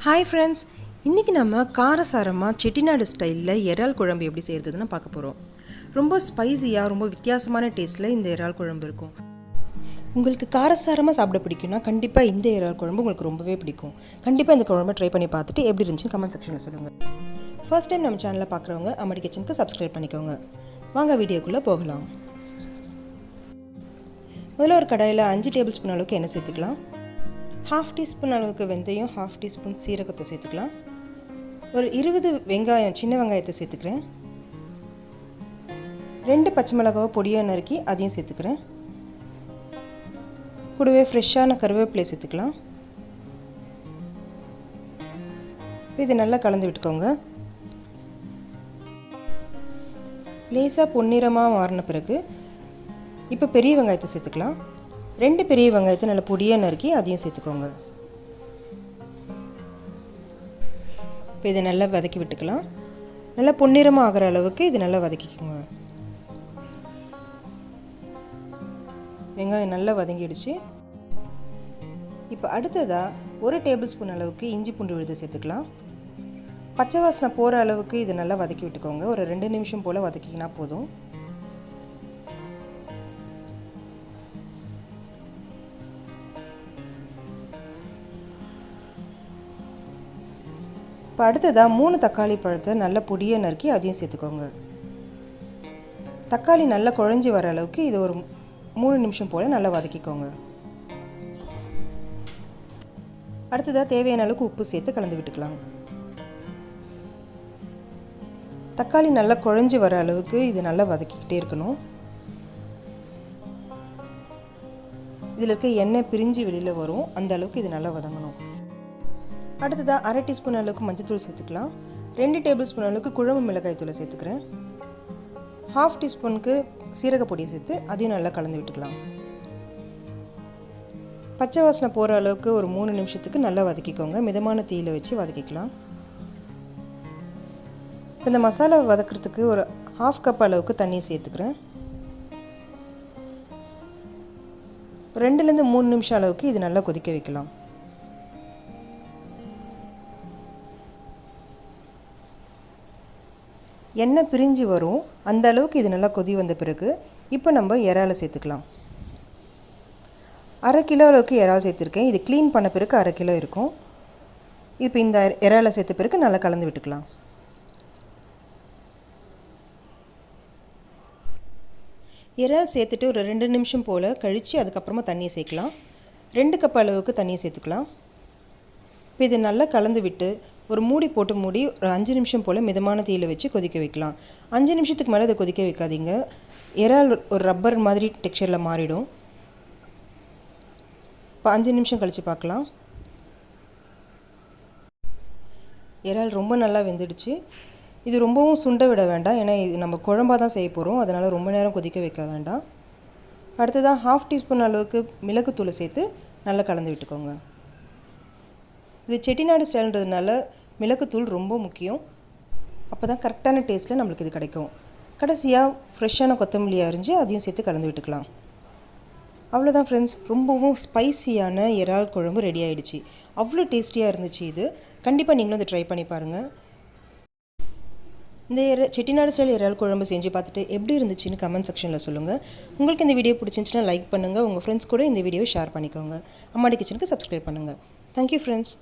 Hi friends, இன்றைக்கி நம்ம காரசாரமாக செட்டிநாடு ஸ்டைலில் இறால் குழம்பு எப்படி செய்கிறதுன்னு பார்க்க போகிறோம். ரொம்ப ஸ்பைஸியாக ரொம்ப வித்தியாசமான டேஸ்ட்டில் இந்த இறால் குழம்பு இருக்கும். உங்களுக்கு காரசாரமாக சாப்பிட பிடிக்கும்னா கண்டிப்பாக இந்த இறால் குழம்பு உங்களுக்கு ரொம்பவே பிடிக்கும். கண்டிப்பாக இந்த குழம்பை ட்ரை பண்ணி பார்த்துட்டு எப்படி இருந்துச்சுன்னு கமெண்ட் செக்ஷனில் சொல்லுங்கள். ஃபர்ஸ்ட் டைம் நம்ம சேனலில் பார்க்குறவங்க அம்மாடி கிச்சனுக்கு சப்ஸ்கிரைப் பண்ணிக்கோங்க. வாங்க வீடியோக்குள்ளே போகலாம். முதல்ல ஒரு கடாயில் 5 டேபிள் ஸ்பூன் அளவுக்கு எண்ணெய் சேர்த்துக்கலாம். 1/2 டீஸ்பூன் அளவுக்கு வெந்தயம், 1/2 டீஸ்பூன் சீரகத்தை சேர்த்துக்கலாம். ஒரு 20 வெங்காயம், சின்ன வெங்காயத்தை சேர்த்துக்கிறேன். 2 பச்சை மிளகாவை பொடியாக நறுக்கி அதையும் சேர்த்துக்கிறேன். கூடவே ஃப்ரெஷ்ஷான கருவேப்பிலை சேர்த்துக்கலாம். இதை நல்லா கலந்து விட்டுக்கோங்க. லேசாக பொன்னிறமாக மாறின பிறகு இப்போ பெரிய வெங்காயத்தை சேர்த்துக்கலாம். 2 பெரிய வெங்காயத்தை நல்லா பொடியாக நறுக்கி அதையும் சேர்த்துக்கோங்க. இப்போ இதை நல்லா வதக்கி விட்டுக்கலாம். நல்லா பொன்னிறமாக ஆகிற அளவுக்கு இது நல்லா வதக்கிக்கோங்க. வெங்காயம் நல்லா வதங்கிடுச்சு. இப்போ அடுத்ததாக 1 டேபிள் ஸ்பூன் அளவுக்கு இஞ்சி பூண்டு விழுது சேர்த்துக்கலாம். பச்சை வாசனை போகிற அளவுக்கு இது நல்லா வதக்கி விட்டுக்கோங்க. ஒரு 2 நிமிஷம் போல் வதக்கிக்கினா போதும். இப்போ அடுத்ததாக 3 தக்காளி பழத்தை நல்லா பொடியாக நறுக்கி அதையும் சேர்த்துக்கோங்க. தக்காளி நல்லா குழஞ்சி வர அளவுக்கு இது ஒரு 3 நிமிஷம் போல் நல்லா வதக்கிக்கோங்க. அடுத்ததாக தேவையான அளவுக்கு உப்பு சேர்த்து கலந்து விட்டுக்கலாம். தக்காளி நல்லா குழஞ்சி வர அளவுக்கு இது நல்லா வதக்கிக்கிட்டே இருக்கணும். இதில் இருக்க எண்ணெய் பிரிஞ்சு வெளியில் வரும், அந்த அளவுக்கு இது நல்லா வதங்கணும். அடுத்ததாக 1/2 டீஸ்பூன் அளவுக்கு மஞ்சள்தூள் சேர்த்துக்கலாம். 2 டேபிள் ஸ்பூன் அளவுக்கு குழம்பு மிளகாய் தூளை சேர்த்துக்கிறேன். 1/2 டீஸ்பூனுக்கு சீரக பொடியை சேர்த்து அதையும் நல்லா கலந்து விட்டுக்கலாம். பச்சை வாசனை போகிற அளவுக்கு ஒரு 3 நிமிஷத்துக்கு நல்லா வதக்கிக்கோங்க. மிதமான தீயில வச்சு வதக்கிக்கலாம். இந்த மசாலா வதக்கிறதுக்கு ஒரு 1/2 கப் அளவுக்கு தண்ணி சேர்த்துக்கிறேன். 2லேருந்து 3 நிமிஷம் அளவுக்கு இது நல்லா கொதிக்க வைக்கலாம். எண்ணெய் பிரிஞ்சு வரும், அந்த அளவுக்கு இது நல்லா கொதி வந்த பிறகு இப்போ நம்ம இறாலை சேர்த்துக்கலாம். 1/2 கிலோ அளவுக்கு இறால் சேர்த்துருக்கேன். இது க்ளீன் பண்ண பிறகு 1/2 கிலோ இருக்கும். இப்போ இந்த இறாலை சேர்த்த பிறகு நல்லா கலந்து விட்டுக்கலாம். இறால் சேர்த்துட்டு ஒரு 2 நிமிஷம் போல் கழித்து அதுக்கப்புறமா தண்ணியை சேர்க்கலாம். 2 கப் அளவுக்கு தண்ணியை சேர்த்துக்கலாம். இப்போ இது நல்லா கலந்து விட்டு ஒரு மூடி போட்டு மூடி ஒரு 5 நிமிஷம் போல் மிதமான தீயில வச்சு கொதிக்க வைக்கலாம். 5 நிமிஷத்துக்கு மேலே இதை கொதிக்க வைக்காதீங்க. இறால் ஒரு ரப்பர் மாதிரி டெக்ஸ்சரில் மாறிடும். இப்போ 5 நிமிஷம் கழித்து பார்க்கலாம். இறால் ரொம்ப நல்லா வெந்துடுச்சு. இது ரொம்பவும் சுண்ட விட வேண்டாம், ஏன்னா இது நம்ம குழம்பாக தான் செய்ய போகிறோம், அதனால் ரொம்ப நேரம் கொதிக்க வைக்க வேண்டாம். அடுத்ததாக 1/2 டீஸ்பூன் அளவுக்கு மிளகுத்தூளை சேர்த்து நல்லா கலந்து விட்டுக்கோங்க. இது செட்டிநாடு ஸ்டைல்ன்றதுனால மிளகுத்தூள் ரொம்ப முக்கியம். அப்போ தான் கரெக்டான டேஸ்ட்டில் நம்மளுக்கு இது கிடைக்கும். கடைசியாக ஃப்ரெஷ்ஷான கொத்தமல்லி அரிஞ்சு அதையும் சேர்த்து கலந்து விட்டுக்கலாம். அவ்வளோதான் ஃப்ரெண்ட்ஸ், ரொம்பவும் ஸ்பைசியான இறால் குழம்பு ரெடி ஆகிடுச்சு. அவ்வளோ டேஸ்டியாக இருந்துச்சு. இது கண்டிப்பாக நீங்களும் இதை ட்ரை பண்ணி பாருங்கள். இந்த செட்டிநாடு ஸ்டைல் இறால் குழம்பு செஞ்சு பார்த்துட்டு எப்படி இருந்துச்சுன்னு கமெண்ட் செக்ஷனில் சொல்லுங்கள். உங்களுக்கு இந்த வீடியோ பிடிச்சிருந்துச்சுன்னா லைக் பண்ணுங்கள். உங்கள் ஃப்ரெண்ட்ஸ் கூட இந்த வீடியோவை ஷேர் பண்ணிக்கோங்க. அம்மாடி கிச்சனுக்கு சப்ஸ்கிரைப் பண்ணுங்கள். Thank you friends.